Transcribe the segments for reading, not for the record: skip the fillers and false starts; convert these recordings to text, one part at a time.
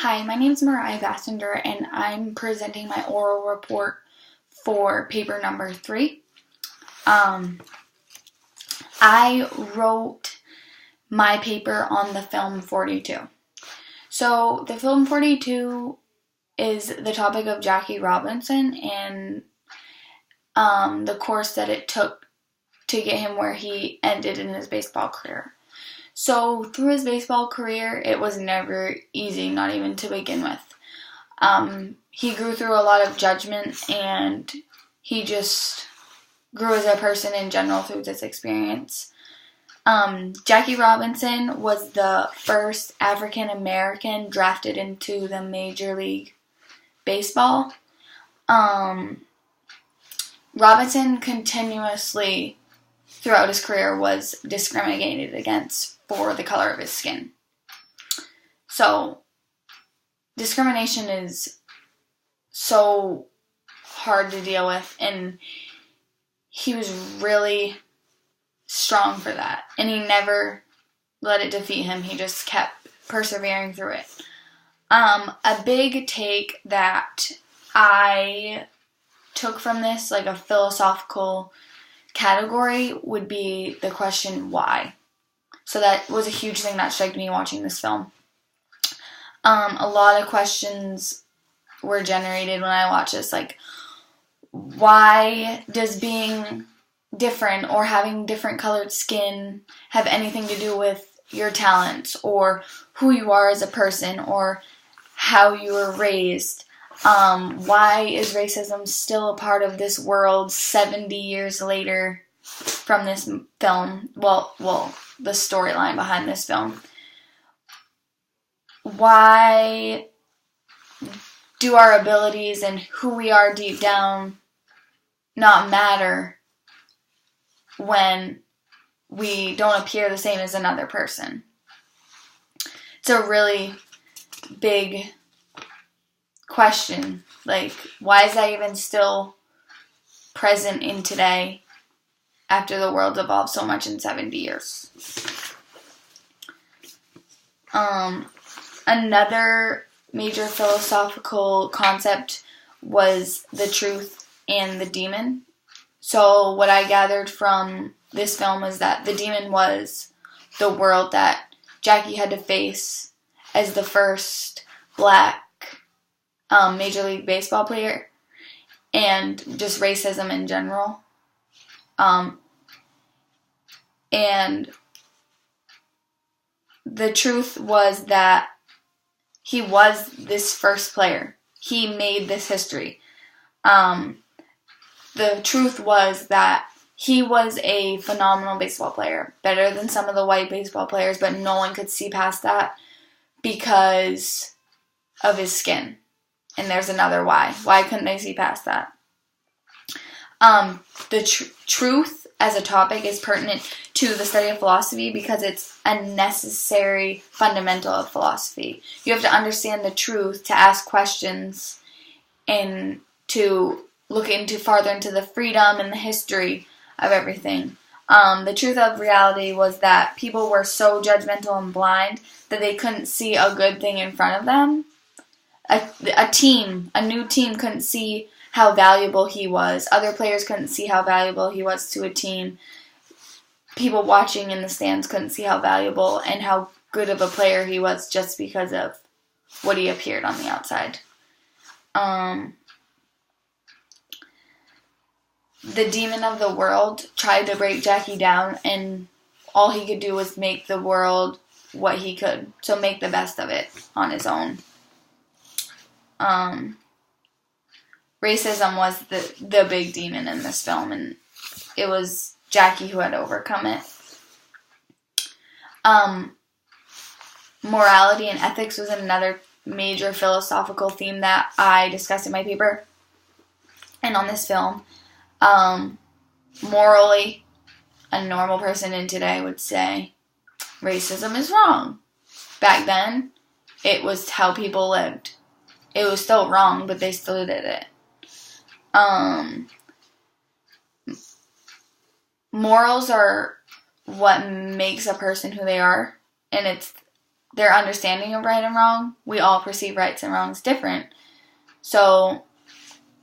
Hi, my name is Mariah Basinger, and I'm presenting my oral report for paper number 3. I wrote my paper on the film 42. So the film 42 is the topic of Jackie Robinson and the course that it took to get him where he ended in his baseball career. So through his baseball career, it was never easy, not even to begin with. He grew through a lot of judgment, and he just grew as a person in general through this experience. Jackie Robinson was the first African American drafted into the Major League Baseball. Robinson continuously, throughout his career, was discriminated against for the color of his skin. So, discrimination is so hard to deal with, and he was really strong for that, and he never let it defeat him. He just kept persevering through it. A big take that I took from this, like a philosophical category, would be the question why. So that was a huge thing that struck me watching this film. A lot of questions were generated when I watched this, like, why does being different or having different colored skin have anything to do with your talents or who you are as a person or how you were raised? Why is racism still a part of this world 70 years later from this film? Well, the storyline behind this film. Why do our abilities and who we are deep down not matter when we don't appear the same as another person? It's a really big question. Like, why is that even still present in today after the world evolved so much in 70 years? Another major philosophical concept was the truth and the demon. So what I gathered from this film is that the demon was the world that Jackie had to face as the first black Major League Baseball player, and just racism in general. And the truth was that he was this first player. He made this history. The truth was that he was a phenomenal baseball player, better than some of the white baseball players, but no one could see past that because of his skin. And there's another why. Why couldn't they see past that? The truth as a topic is pertinent to the study of philosophy because it's a necessary fundamental of philosophy. You have to understand the truth to ask questions and to look farther into the freedom and the history of everything. The truth of reality was that people were so judgmental and blind that they couldn't see a good thing in front of them. A new team couldn't see how valuable he was. Other players couldn't see how valuable he was to a team. People watching in the stands couldn't see how valuable and how good of a player he was just because of what he appeared on the outside. The demon of the world tried to break Jackie down, and all he could do was make the world what he could. So make the best of it on his own. Racism was the big demon in this film, and it was Jackie who had to overcome it. Morality and ethics was another major philosophical theme that I discussed in my paper and on this film. Morally, a normal person in today would say racism is wrong. Back then, it was how people lived. It was still wrong, but they still did it. Morals are what makes a person who they are, and it's their understanding of right and wrong. We all perceive rights and wrongs different. So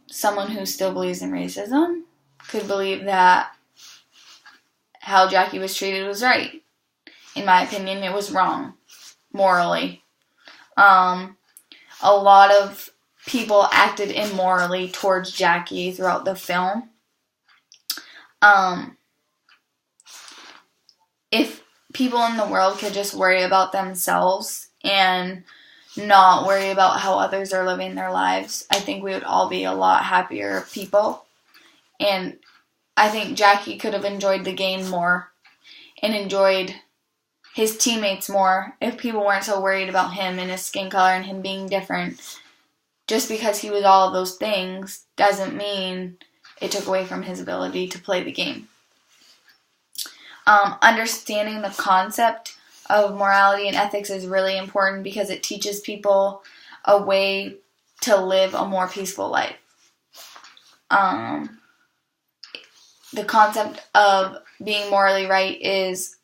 someone who still believes in racism could believe that how Jackie was treated was right. In my opinion, it was wrong, morally. A lot of people acted immorally towards Jackie throughout the film. If people in the world could just worry about themselves and not worry about how others are living their lives, I think we would all be a lot happier people. And I think Jackie could have enjoyed the game more and enjoyed his teammates more if people weren't so worried about him and his skin color and him being different. Just because he was all of those things doesn't mean it took away from his ability to play the game. Understanding the concept of morality and ethics is really important because it teaches people a way to live a more peaceful life. The concept of being morally right is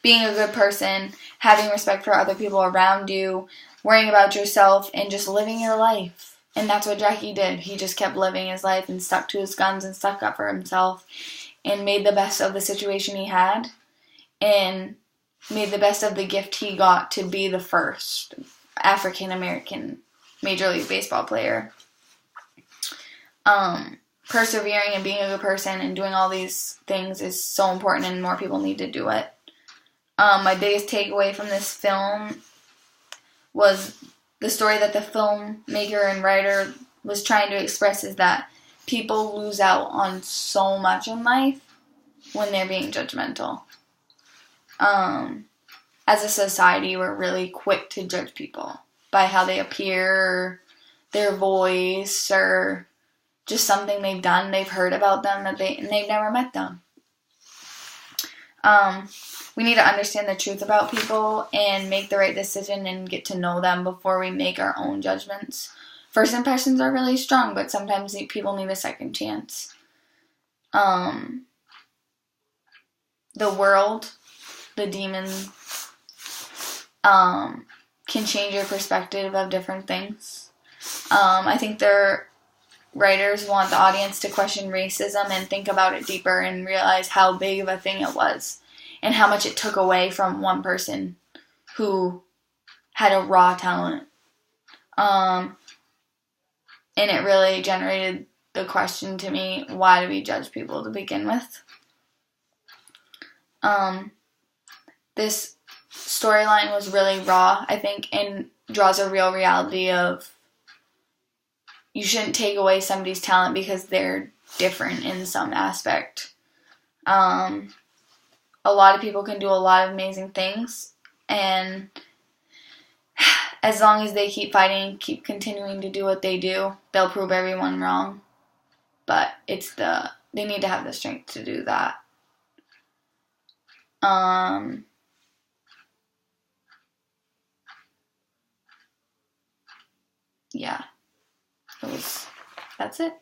being a good person, having respect for other people around you, worrying about yourself, and just living your life. And that's what Jackie did. He just kept living his life and stuck to his guns and stuck up for himself and made the best of the situation he had and made the best of the gift he got to be the first African-American Major League Baseball player. Persevering and being a good person and doing all these things is so important and more people need to do it. My biggest takeaway from this film was the story that the filmmaker and writer was trying to express is that people lose out on so much in life when they're being judgmental. As a society, we're really quick to judge people by how they appear, or their voice, or just something they've done, they've heard about them, and they've never met them. We need to understand the truth about people and make the right decision and get to know them before we make our own judgments. First impressions are really strong, but sometimes people need a second chance. The world, the demons, can change your perspective of different things. I think their writers want the audience to question racism and think about it deeper and realize how big of a thing it was and how much it took away from one person who had a raw talent. And it really generated the question to me, why do we judge people to begin with? This storyline was really raw, I think, and draws a real reality of you shouldn't take away somebody's talent because they're different in some aspect. A lot of people can do a lot of amazing things, and as long as they keep fighting, keep continuing to do what they do, they'll prove everyone wrong. But they need to have the strength to do that. Yeah. That's it.